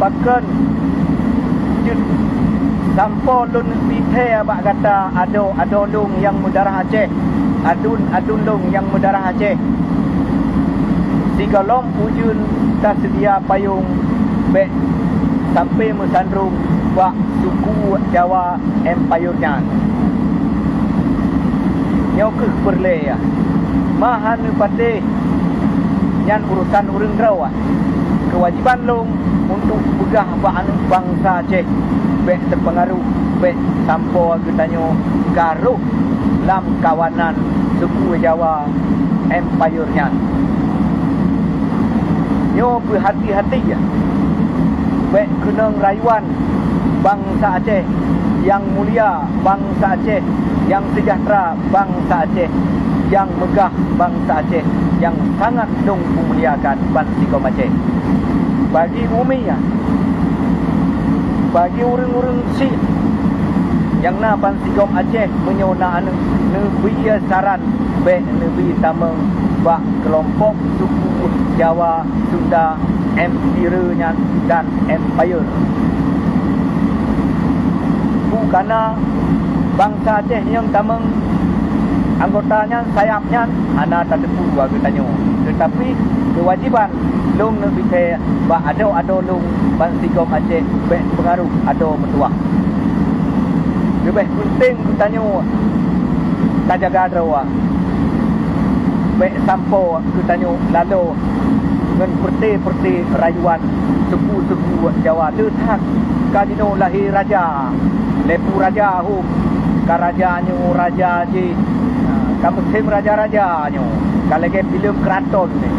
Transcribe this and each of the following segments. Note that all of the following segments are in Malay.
bahkan sampo lun pithe abak kata ado lung yang mudarah Aceh, adun lung yang mudarah Aceh. Tiga lom ujun tak sedia payung bek sampai mesandrung bak suku Jawa Empire Nyan. Nyau ke perle ya. Mahan patih yang urusan urang Grau. Kewajiban lung untuk begah bangsa Aceh bek terpengaruh bek sampo getanyo garuh lam kawanan suku Jawa Empire Nyan. Nyo berhati-hati ya. Bek kena rayuan bangsa Aceh yang mulia, bangsa Aceh yang sejahtera, bangsa Aceh yang megah, bangsa Aceh yang sangat dong memuliakan bangsa kaum Aceh. Bagi umi ya, bagi orang-orang si yang na bangsa kaum Aceh menyona nebi saran bek nebi tamang bak kelompok suku Jawa, Sunda, Empire dan Empire. Bukannya bangsa Aceh yang tamang anggotanya, sayapnya, anak tak tepu gua katanya. Tetapi kewajiban long lebih saya bak ado long bangsa kaum Aceh bek pengaruh ado metuah. Lebih penting katanya tak jaga drawa. Bek sampo katanya lalu dengan perti rayuan suku-suku Jawa letak kadino lahir raja lepu raja hu karajanyo raja ji kamu tim raja-rajanyo kalau ke film keraton ni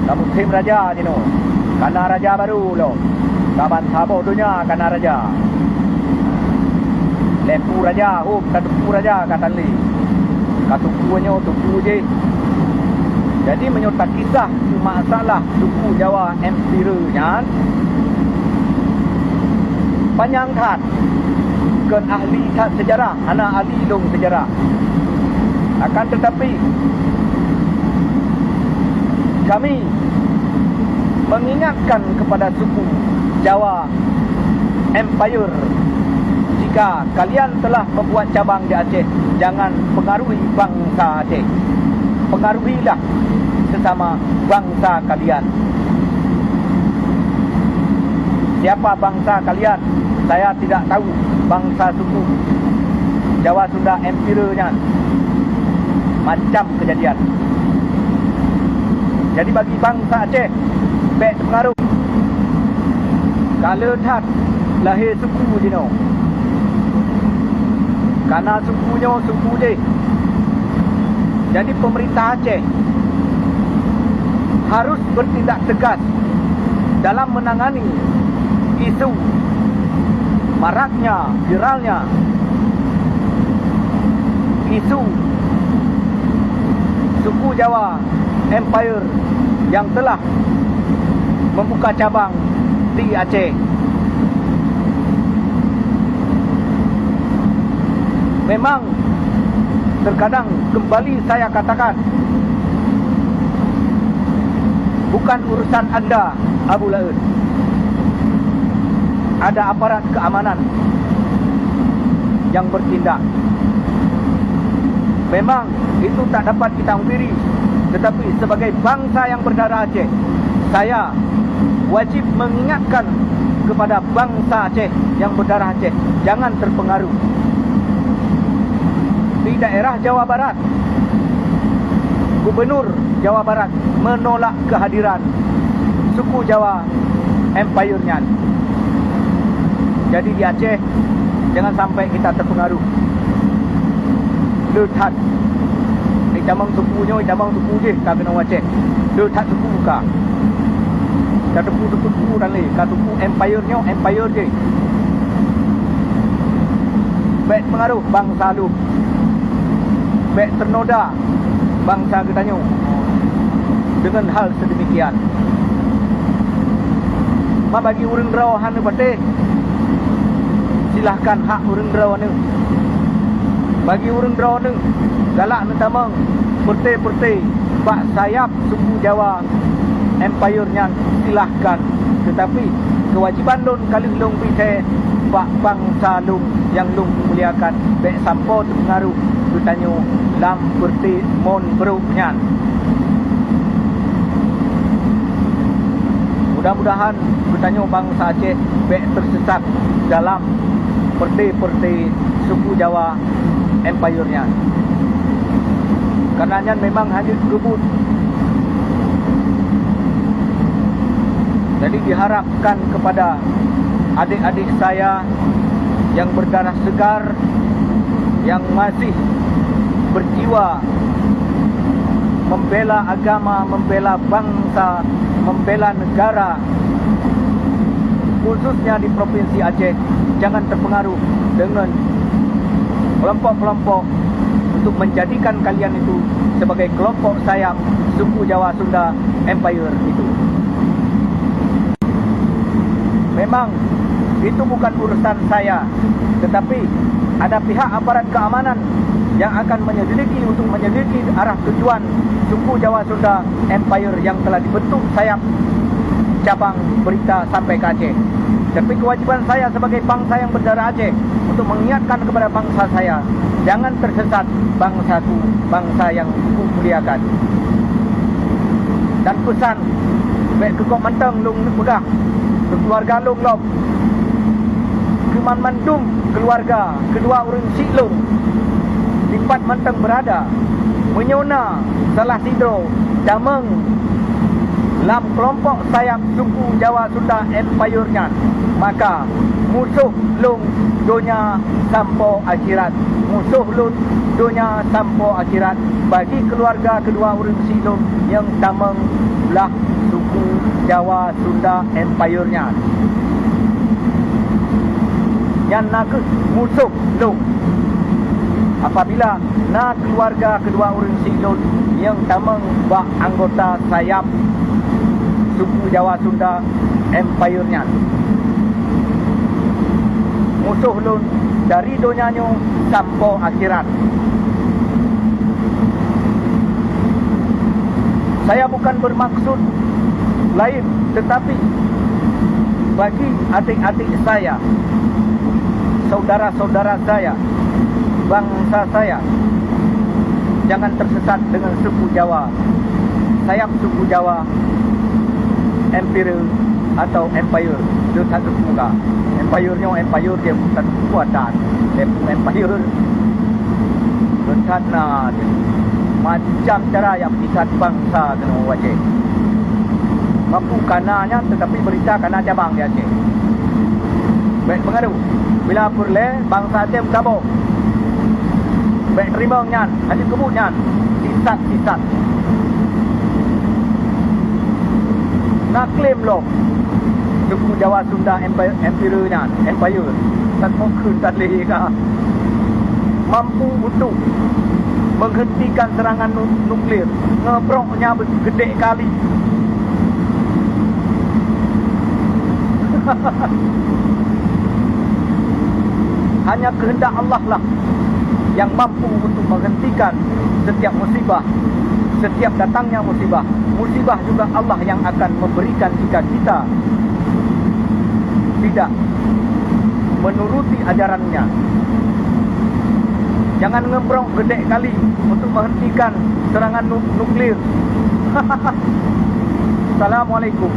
kamu tim raja ni no kana raja baru lo kaban sabo dunia kana raja lepu raja hu katupu raja katali katupunya tupu je. Jadi menyerta kisah masalah suku Jawa Empire Nyan panjang kat ke ahli sejarah, anak ahli dong sejarah. Akan tetapi kami mengingatkan kepada suku Jawa Empire, jika kalian telah membuat cabang di Aceh, jangan pengaruhi bangsa Aceh. Pengaruhilah sesama bangsa kalian. Siapa bangsa kalian? Saya tidak tahu. Bangsa suku Jawa Sunda Empire-nya macam kejadian. Jadi bagi bangsa Aceh bek pengaruh. Kalau tak lahir suku je no. Karena sukunya suku je. Jadi pemerintah Aceh harus bertindak tegas dalam menangani isu maraknya, viralnya isu suku Jawa Empire yang telah membuka cabang di Aceh. Memang terkadang kembali saya katakan, bukan urusan anda Abu Laut. Ada aparat keamanan yang bertindak. Memang itu tak dapat kita ungkiri. Tetapi sebagai bangsa yang berdarah Aceh, saya wajib mengingatkan kepada bangsa Aceh yang berdarah Aceh, jangan terpengaruh. Di daerah Jawa Barat, Gubernur Jawa Barat menolak kehadiran suku Jawa Empire Nyan. Jadi di Aceh jangan sampai kita terpengaruh. Letak di jamang sukunya, jamang suku je kau kena Aceh. Letak suku kau. Kau suku dan le, kau suku Empire-nya Empire je. Baik pengaruh bangsa lu. Baik ternoda bangsa katanya dengan hal sedemikian. Ma bagi urang rawahan patih, silahkan hak urang rawahan. Bagi urang rawahan galak nentamang perti bak sayap suku Jawa Empire-nya silahkan. Tetapi kewajiban lun kali lung pite bak bangsa lung yang lung muliakan bek sampo terpengaruh tutanyo lam berti mon berupnyan. Mudah-mudahan tutanyo bangsa Aceh bek tersesat dalam perti-perti suku Jawa empire-nya. Karenanya memang hanya gebut. Jadi diharapkan kepada adik-adik saya yang berdarah segar, yang masih berjiwa membela agama, membela bangsa, membela negara, khususnya di Provinsi Aceh, jangan terpengaruh dengan kelompok-kelompok untuk menjadikan kalian itu sebagai kelompok sayap suku Jawa Sunda Empire itu. Memang itu bukan urusan saya, tetapi ada pihak aparat keamanan yang akan menyelidiki untuk menyelidiki arah tujuan suku Jawa Sunda Empire yang telah dibentuk sayap cabang berita sampai ke Aceh. Tapi kewajiban saya sebagai bangsa yang berdarah Aceh untuk mengingatkan kepada bangsa saya, jangan tersesat bangsaku, bangsa yang kumuliakan. Dan pesan baik ke Kok Menteng lung pegah, ke keluarga lung lop, ke Man Mandum keluarga, kedua orang si lung di Pat Menteng berada, menyona salah sidro dameng dalam kelompok sayap suku Jawa Sunda Empire-nya, maka musuh lung dunia sampo akhirat. Musuh lung dunia sampo akhirat bagi keluarga kedua orang silung yang dameng belah suku Jawa Sunda Empire-nya. Yang nak musuh lung apabila nak keluarga kedua orang silung yang dameng bak anggota sayap suku Jawa Sunda Empire-nya. Musuh lun dari dunianya sampai akhirat. Saya bukan bermaksud lain, tetapi bagi adik-adik saya, saudara-saudara saya, bangsa saya, jangan tersesat dengan suku Jawa, sayap suku Jawa Empire atau Empire. Dia satu muka. Empire-nya Empire dia bukan kekuatan. Empire bencana macam cara yang pisat bangsa kena wajib. Mampu kananya tetapi berita kana cabang di Aceh. Baik pengaruh. Bila perle bangsa Aceh bertabung. Baik terima nyan, hadis kebutnya sisat-sisat. Nak klaim loh suku Jawa Sunda Empire-nya, Empire tak mungkin tak boleh mampu untuk menghentikan serangan nuklir, ngebroknya gede kali. Hanya kehendak Allah lah yang mampu untuk menghentikan setiap musibah, setiap datangnya musibah. Musibah juga Allah yang akan memberikan jika kita tidak menuruti ajarannya. Jangan ngebrok gede kali untuk menghentikan serangan nuklir. Assalamualaikum.